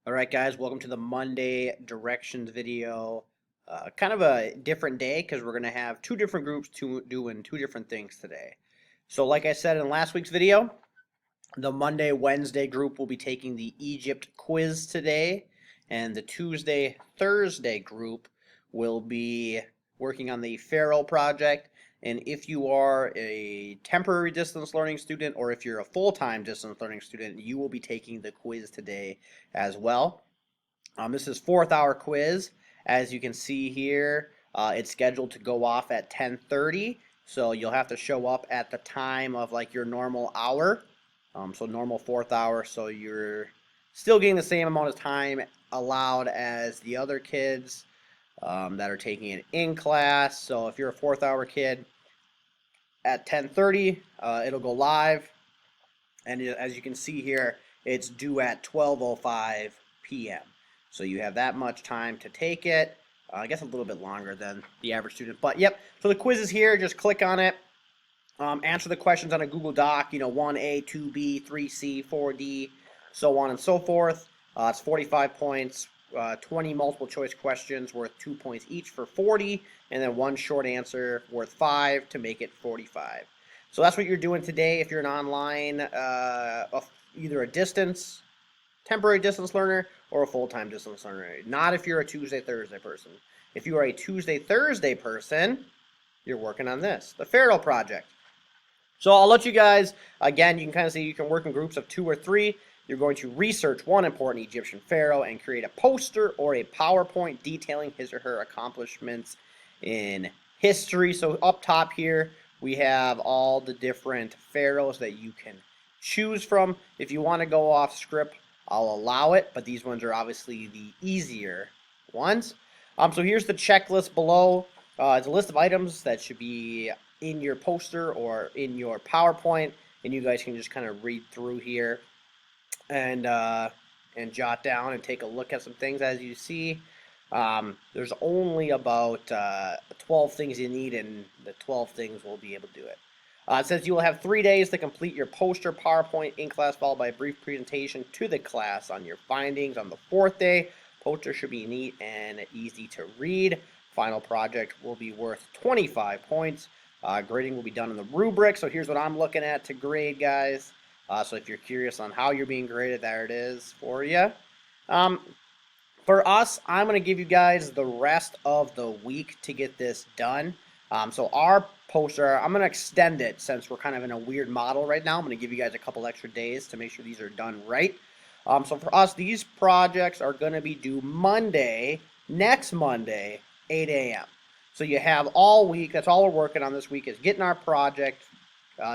All right, guys, welcome to the Monday directions video. Kind of a different day because we're going to have two different groups doing two different things today. So like I said in last week's video, the Monday, Wednesday group will be taking the Egypt quiz today, and the Tuesday, Thursday group will be working on the Pharaoh project. And if you are a temporary distance learning student or if you're a full-time distance learning student, you will be taking the quiz today as well. This is fourth hour quiz. As you can see here, it's scheduled to go off at 10:30. So you'll have to show up at the time of like your normal hour. So normal fourth hour. So you're still getting the same amount of time allowed as the other kids that are taking it in class. So if you're a fourth hour kid, at 10:30, it'll go live. And as you can see here, it's due at 12:05 p.m. So you have that much time to take it. I guess a little bit longer than the average student. But yep, so the quiz is here. Just click on it. Answer the questions on a Google Doc, 1A, 2B, 3C, 4D, so on and so forth. It's 45 points, 20 multiple choice questions worth 2 points each for 40, and then one short answer worth 5 to make it 45. So that's what you're doing today if you're an online, either a temporary distance learner or a full-time distance learner. Not if you're a Tuesday, Thursday person. If you are a Tuesday, Thursday person, you're working on this, the Pharaoh project. So I'll let you guys, again, you can kind of see you can work in groups of 2 or 3. You're going to research one important Egyptian pharaoh and create a poster or a PowerPoint detailing his or her accomplishments in history. So up top here, we have all the different pharaohs that you can choose from. If you want to go off script, I'll allow it, but these ones are obviously the easier ones. So here's the checklist below. It's a list of items that should be in your poster or in your PowerPoint, and you guys can just kind of read through here and jot down and take a look at some things. As you see, there's only about 12 things you need, and the 12 things will be able to do it. It says you will have 3 days to complete your poster, PowerPoint, in class, followed by a brief presentation to the class on your findings. On the 4th day, poster should be neat and easy to read. Final project will be worth 25 points. Grading will be done in the rubric. So here's what I'm looking at to grade, guys. So if you're curious on how you're being graded, there it is for you. For us, I'm going to give you guys the rest of the week to get this done. So our poster, I'm going to extend it since we're kind of in a weird model right now. I'm going to give you guys a couple extra days to make sure these are done right. So for us, these projects are going to be due next Monday, 8 a.m. So you have all week. That's all we're working on this week is getting our project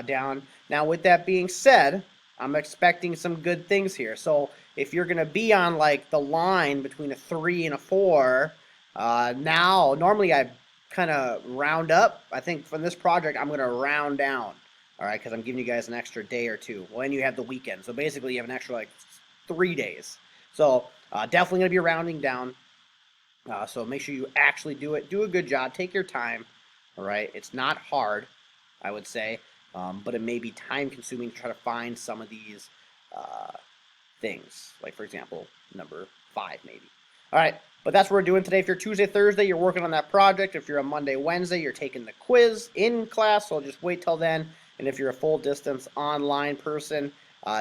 down. Now, with that being said, I'm expecting some good things here. So if you're going to be on like the line between a 3 and a 4, now normally I kind of round up. I think from this project, I'm going to round down. All right, because I'm giving you guys an extra day or two. Well, and you have the weekend. So basically, you have an extra like 3 days. So definitely going to be rounding down. So make sure you actually do it. Do a good job. Take your time. All right. It's not hard, I would say, but it may be time consuming to try to find some of these things. Like, for example, number 5 maybe. All right. But that's what we're doing today. If you're Tuesday, Thursday, you're working on that project. If you're a Monday, Wednesday, you're taking the quiz in class. So just wait till then. And if you're a full distance online person,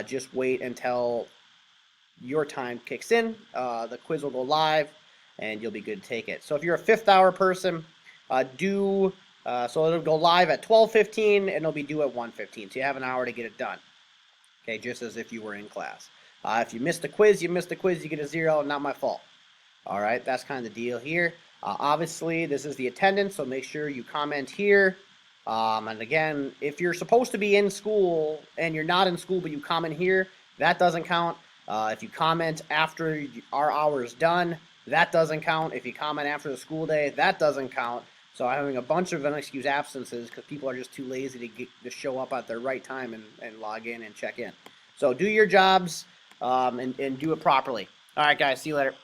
just wait until your time kicks in. The quiz will go live, and you'll be good to take it. So if you're a 5th hour person, so it'll go live at 12:15, and it'll be due at 1:15. So you have an hour to get it done. Okay, just as if you were in class. If you missed the quiz, you get a 0. Not my fault. All right, that's kind of the deal here. Obviously, this is the attendance, so make sure you comment here. And again, if you're supposed to be in school and you're not in school, but you comment here, that doesn't count. If you comment after our hour is done, that doesn't count. If you comment after the school day, that doesn't count. So I'm having a bunch of unexcused absences because people are just too lazy to show up at the right time and log in and check in. So do your jobs and do it properly. All right, guys. See you later.